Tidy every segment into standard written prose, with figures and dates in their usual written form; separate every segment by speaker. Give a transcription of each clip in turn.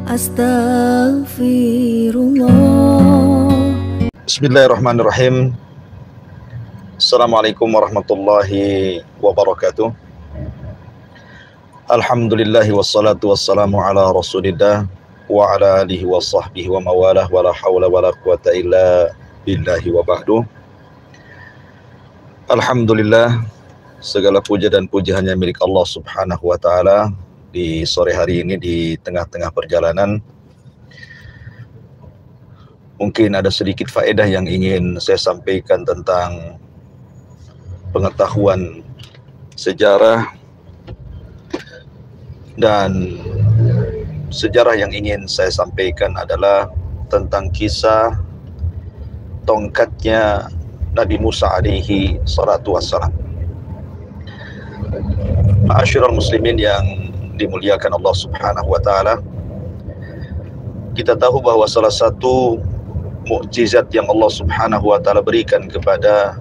Speaker 1: Astaghfirullah.
Speaker 2: Bismillahirrahmanirrahim. Assalamualaikum warahmatullahi wabarakatuh. Alhamdulillahi wassalatu wassalamu ala rasulillah wa ala alihi wa sahbihi wa mawalah wa la hawla wa la quwata illa billahi wa ba'du. Alhamdulillah, segala puja dan puji hanya milik Allah subhanahu wa ta'ala. Di sore hari ini di tengah-tengah perjalanan, mungkin ada sedikit faedah yang ingin saya sampaikan tentang pengetahuan sejarah, dan sejarah yang ingin saya sampaikan adalah tentang kisah tongkatnya Nabi Musa alaihi salatu wassalam. Ma'asyiral muslimin yang dimuliakan Allah subhanahu wa ta'ala, kita tahu bahwa salah satu mukjizat yang Allah subhanahu wa ta'ala berikan kepada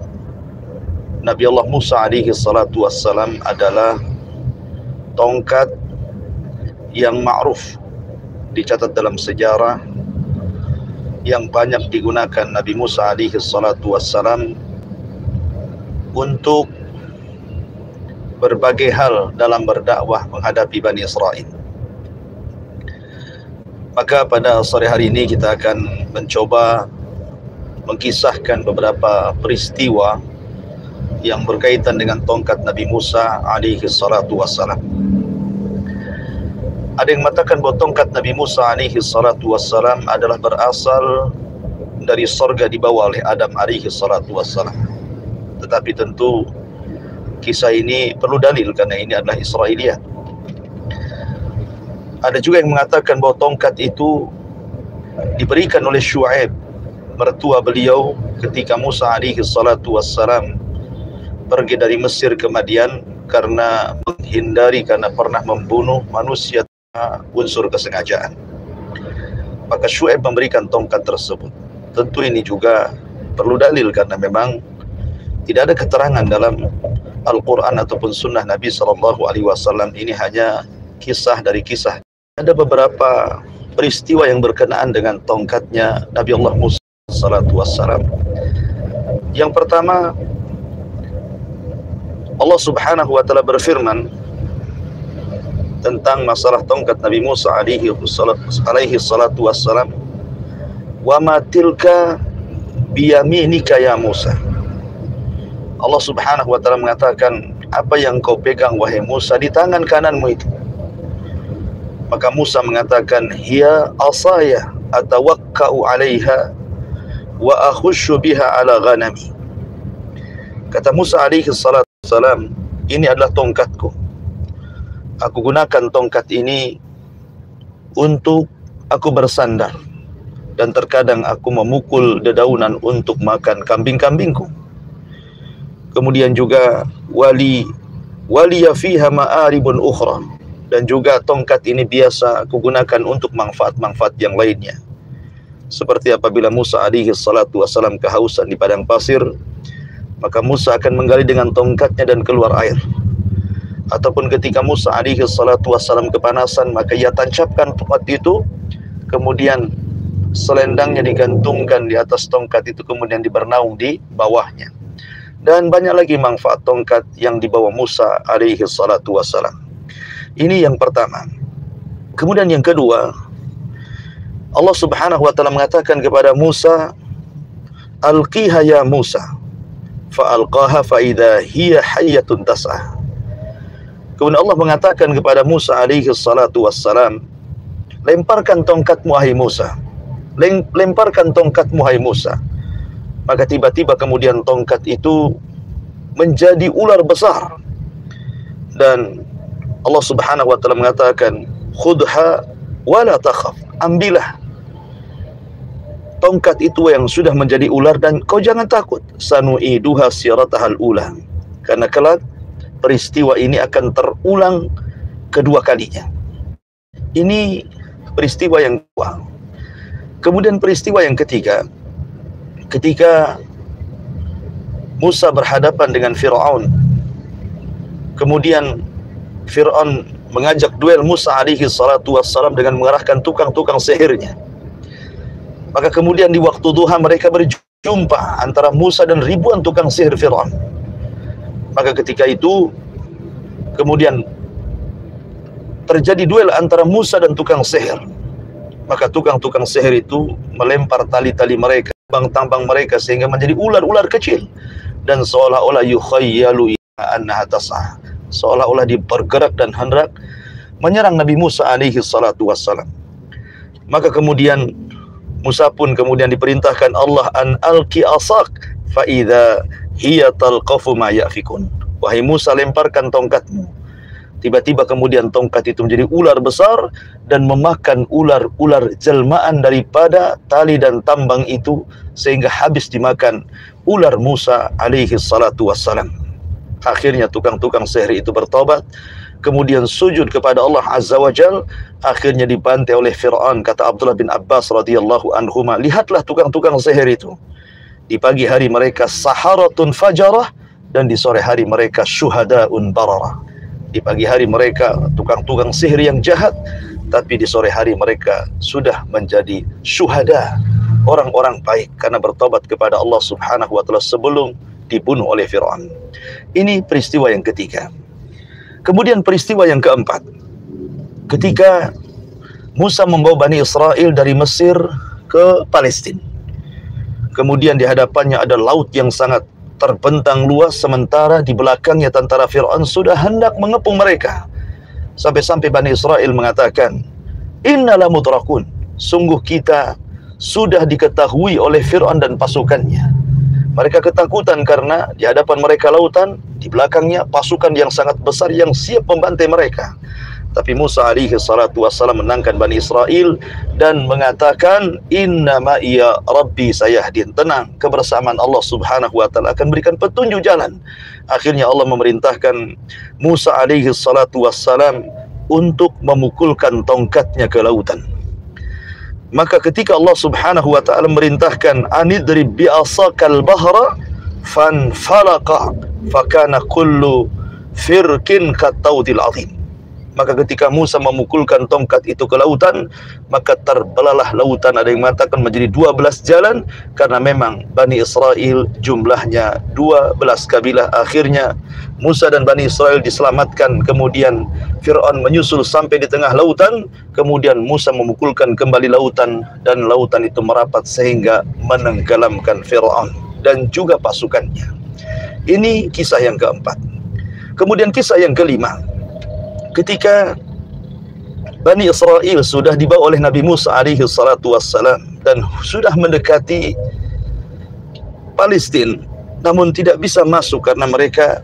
Speaker 2: Nabi Allah Musa alaihi salatu wassalam adalah tongkat yang ma'ruf, dicatat dalam sejarah, yang banyak digunakan Nabi Musa alaihi salatu wassalam untuk berbagai hal dalam berdakwah menghadapi Bani Israel. Maka pada sore hari ini kita akan mencoba mengkisahkan beberapa peristiwa yang berkaitan dengan tongkat Nabi Musa alaihi salatu wassalam. Ada yang mengatakan bahwa tongkat Nabi Musa alaihi salatu wassalam adalah berasal dari surga dibawa oleh Adam alaihi salatu wassalam. Tetapi tentu kisah ini perlu dalil karena ini adalah Israiliyat. Ada juga yang mengatakan bahwa tongkat itu diberikan oleh Syu'aib, mertua beliau, ketika Musa alaihi salatu wassalam pergi dari Mesir ke Madian karena menghindari, karena pernah membunuh manusia unsur kesengajaan. Maka Syu'aib memberikan tongkat tersebut. Tentu ini juga perlu dalil karena memang tidak ada keterangan dalam Al-Quran ataupun sunnah Nabi SAW. Ini hanya kisah dari kisah. Ada beberapa peristiwa yang berkenaan dengan tongkatnya Nabi Allah Musa SAW. Yang pertama, Allah subhanahu wa ta'ala berfirman tentang masalah tongkat Nabi Musa alaihi salatu wassalam, wa ma tilka biyaminika ya Musa. Allah subhanahu wa ta'ala mengatakan, apa yang kau pegang wahai Musa di tangan kananmu itu? Maka Musa mengatakan, hiya asaya atawakka'u alaiha wa akhushu biha ala ghanami. Kata Musa alaihi salatu wassalam, ini adalah tongkatku. Aku gunakan tongkat ini untuk aku bersandar, dan terkadang aku memukul dedaunan untuk makan kambing-kambingku. Kemudian juga waliya fiha ma'aribun ukhra, dan juga tongkat ini biasa aku gunakan untuk manfaat-manfaat yang lainnya. Seperti apabila Musa alaihi salatu wassalam kehausan di padang pasir, maka Musa akan menggali dengan tongkatnya dan keluar air. Ataupun ketika Musa alaihi salatu wassalam kepanasan, maka ia tancapkan tongkat itu, kemudian selendangnya digantungkan di atas tongkat itu, kemudian dibernaung di bawahnya. Dan banyak lagi manfaat tongkat yang dibawa Musa alaihi salatu wassalam. Ini yang pertama. Kemudian yang kedua, Allah subhanahu wa ta'ala mengatakan kepada Musa, alqiha ya Musa, fa'alqaha fa'idha hiya hayyatun tas'ah. Kemudian Allah mengatakan kepada Musa alaihi salatu wassalam, lemparkan tongkatmu wahai Musa, lemparkan tongkatmu wahai Musa. Maka tiba-tiba kemudian tongkat itu menjadi ular besar. Dan Allah subhanahu wa ta'ala mengatakan, khudha wa la takhaf, ambillah tongkat itu yang sudah menjadi ular dan kau jangan takut. Sanu'iduha siratahal ula, karena kelak peristiwa ini akan terulang kedua kalinya. Ini peristiwa yang kedua. Kemudian peristiwa yang ketiga, ketika Musa berhadapan dengan Fir'aun, kemudian Fir'aun mengajak duel Musa alaihi salatu wassalam dengan mengerahkan tukang-tukang sihirnya. Maka kemudian di waktu duha mereka berjumpa antara Musa dan ribuan tukang sihir Fir'aun. Maka ketika itu kemudian terjadi duel antara Musa dan tukang sihir. Maka tukang-tukang sihir itu melempar tali-tali mereka, tambang-tambang mereka sehingga menjadi ular-ular kecil, dan seolah-olah yukhayyalu annaha tas'a, seolah-olah dipergerak dan hendak menyerang Nabi Musa alaihi salatu wassalam. Maka kemudian Musa pun kemudian diperintahkan Allah an alqi asak fa idza hiya talqafu ma yafikun. Wahai Musa, lemparkan tongkatmu. Tiba-tiba kemudian tongkat itu menjadi ular besar dan memakan ular-ular jelmaan daripada tali dan tambang itu, sehingga habis dimakan ular Musa alaihi salatu wassalam. Akhirnya tukang-tukang sihir itu bertobat, kemudian sujud kepada Allah Azza wa Jal, akhirnya dibantai oleh Fir'aun. Kata Abdullah bin Abbas radhiyallahu anhuma, lihatlah tukang-tukang sihir itu. Di pagi hari mereka saharatun fajarah, dan di sore hari mereka syuhadaun bararah. Di pagi hari mereka tukang-tukang sihir yang jahat, tapi di sore hari mereka sudah menjadi syuhada, orang-orang baik, karena bertobat kepada Allah subhanahu wa ta'ala sebelum dibunuh oleh Fir'aun. Ini peristiwa yang ketiga. Kemudian peristiwa yang keempat, ketika Musa membawa Bani Israel dari Mesir ke Palestina. Kemudian di hadapannya ada laut yang sangat terbentang luas, sementara di belakangnya tentara Fir'aun sudah hendak mengepung mereka. Sampai-sampai Bani Israel mengatakan, "Inna lamudrakun," sungguh kita sudah diketahui oleh Fir'aun dan pasukannya. Mereka ketakutan karena di hadapan mereka lautan, di belakangnya pasukan yang sangat besar yang siap membantai mereka. Tapi Musa alaihi salatu wassalam menenangkan Bani Israel dan mengatakan, "Inna ma'iya rabbi sayahdin." Tenang, kebersamaan Allah subhanahu wa ta'ala akan berikan petunjuk jalan. Akhirnya Allah memerintahkan Musa alaihi salatu wassalam untuk memukulkan tongkatnya ke lautan. Maka ketika Allah subhanahu wa ta'ala merintahkan, "Anidrib bi'asakal bahra fanfalaqa fakana kullu firkin kattaudil azim." Maka ketika Musa memukulkan tongkat itu ke lautan, maka terbelalah lautan. Ada yang mengatakan menjadi 12 jalan, karena memang Bani Israel jumlahnya 12 kabilah. Akhirnya Musa dan Bani Israel diselamatkan. Kemudian Fir'aun menyusul sampai di tengah lautan. Kemudian Musa memukulkan kembali lautan, dan lautan itu merapat sehingga menenggelamkan Fir'aun dan juga pasukannya. Ini kisah yang keempat. Kemudian kisah yang kelima, ketika Bani Israel sudah dibawa oleh Nabi Musa alaihi salatu wassalam dan sudah mendekati Palestina, namun tidak bisa masuk karena mereka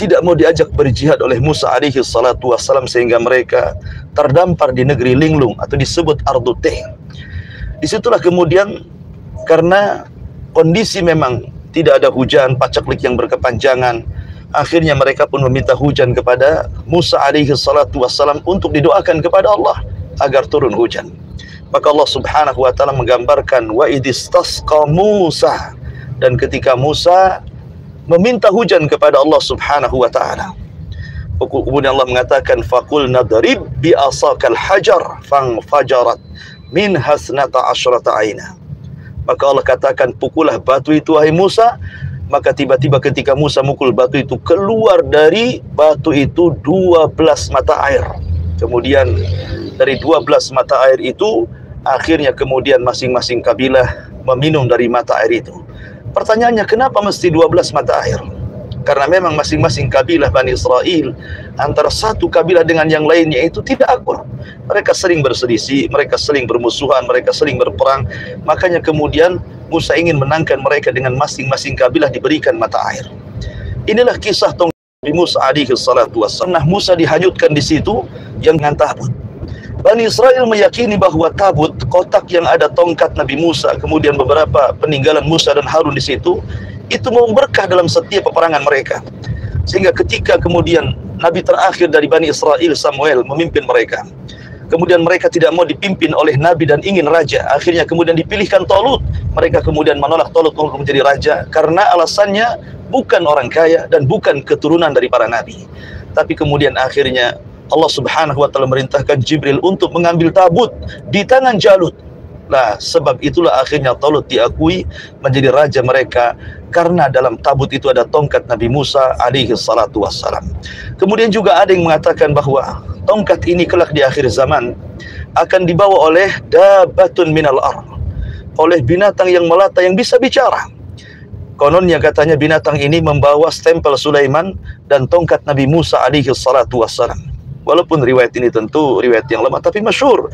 Speaker 2: tidak mau diajak berjihad oleh Musa alaihi salatu wassalam, sehingga mereka terdampar di negeri linglung atau disebut Arduteh. Disitulah kemudian karena kondisi memang tidak ada hujan, paceklik yang berkepanjangan, akhirnya mereka pun meminta hujan kepada Musa alaihi salatu wassalam untuk didoakan kepada Allah agar turun hujan. Maka Allah subhanahu wa ta'ala menggambarkan wa idistasqa Musa, dan ketika Musa meminta hujan kepada Allah subhanahu wa ta'ala, kemudian Allah mengatakan faqul nadrib bi asakal hajar fanfajarat min hasnata asyrata aina. Maka Allah katakan, pukullah batu itu wahai Musa. Maka tiba-tiba ketika Musa mukul batu itu, keluar dari batu itu 12 mata air. Kemudian dari 12 mata air itu, akhirnya kemudian masing-masing kabilah meminum dari mata air itu. Pertanyaannya, kenapa mesti 12 mata air? Karena memang masing-masing kabilah Bani Israel, antara satu kabilah dengan yang lainnya itu tidak akur. Mereka sering berselisih, mereka sering bermusuhan, mereka sering berperang. Makanya kemudian Musa ingin menangkan mereka dengan masing-masing kabilah diberikan mata air. Inilah kisah tongkat Nabi Musa alaihi salatu wassalam. Musa dihanyutkan di situ yang dengan tabut. Bani Israel meyakini bahwa tabut, kotak yang ada tongkat Nabi Musa, kemudian beberapa peninggalan Musa dan Harun di situ, itu mau berkah dalam setiap peperangan mereka. Sehingga ketika kemudian Nabi terakhir dari Bani Israel, Samuel, memimpin mereka, kemudian mereka tidak mau dipimpin oleh Nabi dan ingin raja. Akhirnya kemudian dipilihkan Talut. Mereka kemudian menolak Talut untuk menjadi raja, karena alasannya bukan orang kaya dan bukan keturunan dari para Nabi. Tapi kemudian akhirnya Allah Subhanahu wa taala merintahkan Jibril untuk mengambil tabut di tangan Jalut. Nah, sebab itulah akhirnya Talut diakui menjadi raja mereka, karena dalam tabut itu ada tongkat Nabi Musa alaihi salatu wassalam. Kemudian juga ada yang mengatakan bahwa tongkat ini kelak di akhir zaman akan dibawa oleh dabatun minal ard, oleh binatang yang melata yang bisa bicara. Kononnya katanya binatang ini membawa stempel Sulaiman dan tongkat Nabi Musa alaihi salatu wassalam. Walaupun riwayat ini tentu riwayat yang lemah, tapi masyhur,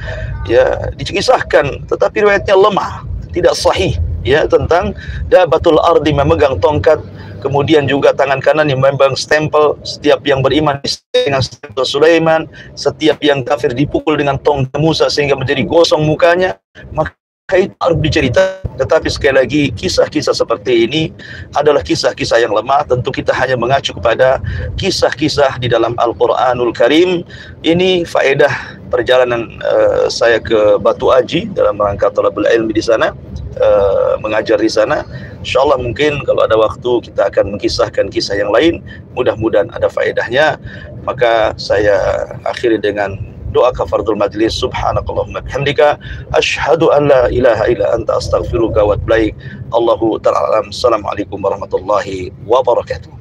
Speaker 2: ya, dikisahkan, tetapi riwayatnya lemah, tidak sahih, ya, tentang dabatul ardi memegang tongkat, kemudian juga tangan kanan yang memegang stempel. Setiap yang beriman dengan stempel Sulaiman, setiap yang kafir dipukul dengan tongkat Musa sehingga menjadi gosong mukanya. Maka itu harus dicerita. Tetapi sekali lagi, kisah-kisah seperti ini adalah kisah-kisah yang lemah. Tentu kita hanya mengacu kepada kisah-kisah di dalam Al-Quranul Karim. Ini faedah perjalanan saya ke Batu Aji dalam rangka thalabul ilmi di sana, mengajar di sana. InsyaAllah mungkin kalau ada waktu kita akan mengisahkan kisah yang lain, mudah-mudahan ada faedahnya. Maka saya akhiri dengan doa kafaratul majlis. Subhanakallahumma bihamdika asyhadu an la ilaha illa anta astaghfiruka wa atubu ilaik. Allahu ta'ala alam. Assalamualaikum warahmatullahi wabarakatuh.